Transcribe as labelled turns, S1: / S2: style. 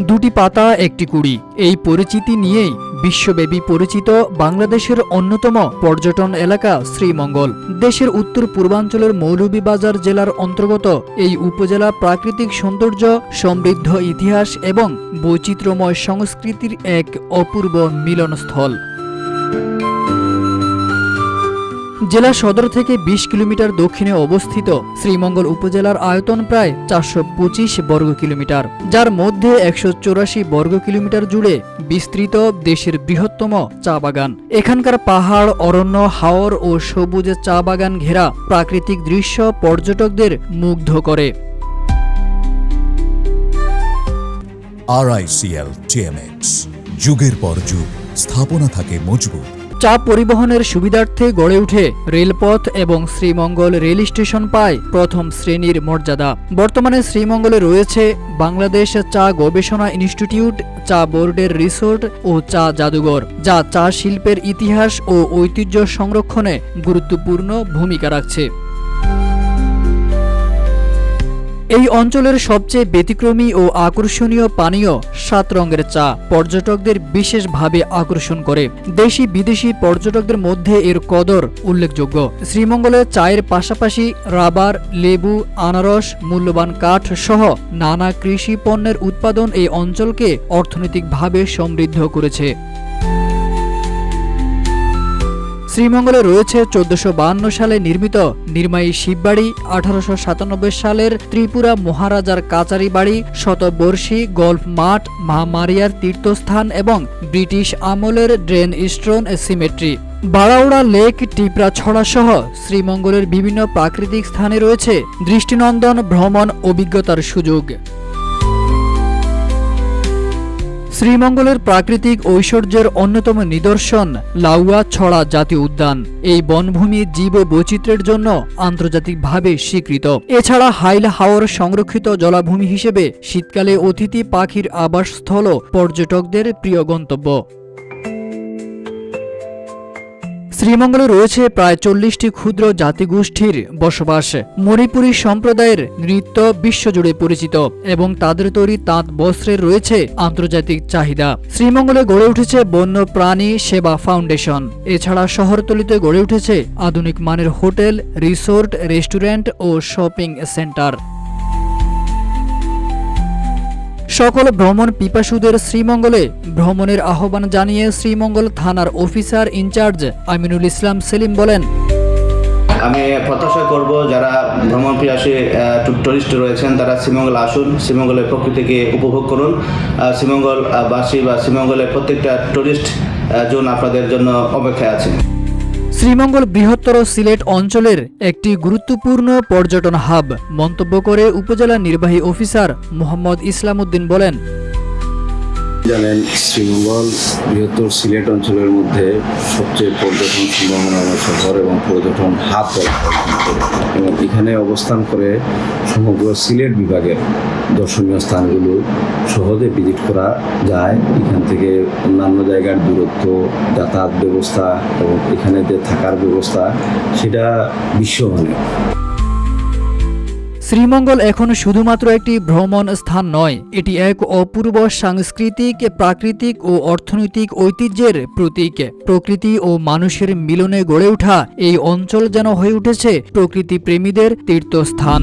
S1: দুটি পাতা একটি কুড়ি, এই পরিচিতি নিয়েই বিশ্বব্যাপী পরিচিত বাংলাদেশের অন্যতম পর্যটন এলাকা শ্রীমঙ্গল। দেশের উত্তর পূর্বাঞ্চলের মৌলভীবাজার জেলার অন্তর্গত এই উপজেলা প্রাকৃতিক সৌন্দর্য, সমৃদ্ধ ইতিহাস এবং বৈচিত্র্যময় সংস্কৃতির এক অপূর্ব মিলনস্থল। জেলা সদর থেকে ২০ কিলোমিটার দক্ষিণে অবস্থিত শ্রীমঙ্গল উপজেলার আয়তন প্রায় ৪২৫ বর্গ কিলোমিটার, যার মধ্যে ১৮৪ বর্গ কিলোমিটার জুড়ে বিস্তৃত দেশের বৃহত্তম চা বাগান। এখানকার পাহাড়, অরণ্য, হাওর ও সবুজ চা বাগান ঘেরা প্রাকৃতিক দৃশ্য পর্যটকদের মুগ্ধ করে।
S2: RICL TMX, যুগের পর যুগ স্থাপনা থাকে মজবুত।
S1: চা পরিবহনের সুবিধার্থে গড়ে উঠে রেলপথ এবং শ্রীমঙ্গল রেল স্টেশন পায় প্রথম শ্রেণীর মর্যাদা। বর্তমানে শ্রীমঙ্গলে রয়েছে বাংলাদেশ চা গবেষণা ইনস্টিটিউট, চা বোর্ডের রিসোর্ট ও চা জাদুঘর, যা চা শিল্পের ইতিহাস ও ঐতিহ্য সংরক্ষণে গুরুত্বপূর্ণ ভূমিকা রাখছে। এই অঞ্চলের সবচেয়ে ব্যতিক্রমী ও আকর্ষণীয় পানীয় ৭ রঙের চা পর্যটকদের বিশেষভাবে আকর্ষণ করে। দেশি বিদেশি পর্যটকদের মধ্যে এর কদর উল্লেখযোগ্য। শ্রীমঙ্গলে চায়ের পাশাপাশি রাবার, লেবু, আনারস, মূল্যবান কাঠ সহ নানা কৃষি পণ্যের উৎপাদন এই অঞ্চলকে অর্থনৈতিকভাবে সমৃদ্ধ করেছে। শ্রীমঙ্গলে রয়েছে ১৪৫২ সালে নির্মিত নির্মাই শিববাড়ি, ১৮৯৭ সালের ত্রিপুরা মহারাজার কাচারি বাড়ি, শতবর্ষী গল্ফ মাঠ, মা মারিয়ার তীর্থস্থান এবং ব্রিটিশ আমলের Dinston cemetery. Baraura lake, Tipra ছড়া সহ শ্রীমঙ্গলের বিভিন্ন প্রাকৃতিক স্থানে রয়েছে দৃষ্টিনন্দন ভ্রমণ অভিজ্ঞতার সুযোগ। শ্রীমঙ্গলের প্রাকৃতিক ঐশ্বর্যের অন্যতম নিদর্শন লাউয়া ছড়া জাতীয় উদ্যান। এই বনভূমি জীব বৈচিত্র্যের জন্য আন্তর্জাতিকভাবে স্বীকৃত। এছাড়া হাইল হাওর সংরক্ষিত জলাভূমি হিসেবে শীতকালে অতিথি পাখির আবাসস্থল পর্যটকদের প্রিয় গন্তব্য। শ্রীমঙ্গলে রয়েছে প্রায় ৪০টি ক্ষুদ্র জাতিগোষ্ঠীর বসবাস। মণিপুরী সম্প্রদায়ের নৃত্য বিশ্বজুড়ে পরিচিত এবং তাদের তৈরি তাঁত বস্ত্রের রয়েছে আন্তর্জাতিক চাহিদা। শ্রীমঙ্গলে গড়ে উঠেছে বন্য প্রাণী সেবা ফাউন্ডেশন। এছাড়া শহরতলিতে গড়ে উঠেছে আধুনিক মানের হোটেল, রিসোর্ট, রেস্টুরেন্ট ও শপিং সেন্টার। সকল ভ্রমণ পিপাসুদের শ্রীমঙ্গলে ভ্রমণের আহ্বান জানিয়ে শ্রীমঙ্গল থানার অফিসার ইনচার্জ আমিনুল ইসলাম সেলিম বলেন,
S3: আমি প্রত্যাশা করব যারা ভ্রমণ পিয়াসী টুরিস্ট রয়েছেন তারা শ্রীমঙ্গল আসুন, শ্রীমঙ্গলের প্রকৃতিকে উপভোগ করুন। শ্রীমঙ্গলবাসী বা শ্রীমঙ্গলের প্রত্যেকটা টুরিস্ট জোন আপনাদের জন্য অপেক্ষায় আছে।
S1: শ্রীমঙ্গল বৃহত্তর সিলেট অঞ্চলের একটি গুরুত্বপূর্ণ পর্যটন হাব মন্তব্য করে উপজেলা নির্বাহী অফিসার মোহাম্মদ ইসলাম উদ্দিন বলেন,
S4: জানেন শ্রীমঙ্গল বৃহত্তর সিলেট অঞ্চলের মধ্যে সবচেয়ে পর্যটন সম্ভাবনাময় শহর এবং পর্যটন হাব এবং এখানে অবস্থান করে সমগ্র সিলেট বিভাগের দর্শনীয় স্থানগুলো সহজে ভিজিট করা যায়। এখান থেকে অন্যান্য জায়গার দূরত্ব, যাতায়াত ব্যবস্থা এবং এখানে যে থাকার ব্যবস্থা সেটা বিশ্বমানের।
S1: শ্রীমঙ্গল এখন শুধুমাত্র একটি ভ্রমণ স্থান নয়, এটি এক অপূর্ব সাংস্কৃতিক, প্রাকৃতিক ও অর্থনৈতিক ঐতিহ্যের প্রতীক। প্রকৃতি ও মানুষের মিলনে গড়ে ওঠা এই অঞ্চল যেন হয়ে উঠেছে প্রকৃতি প্রেমীদের তীর্থস্থান।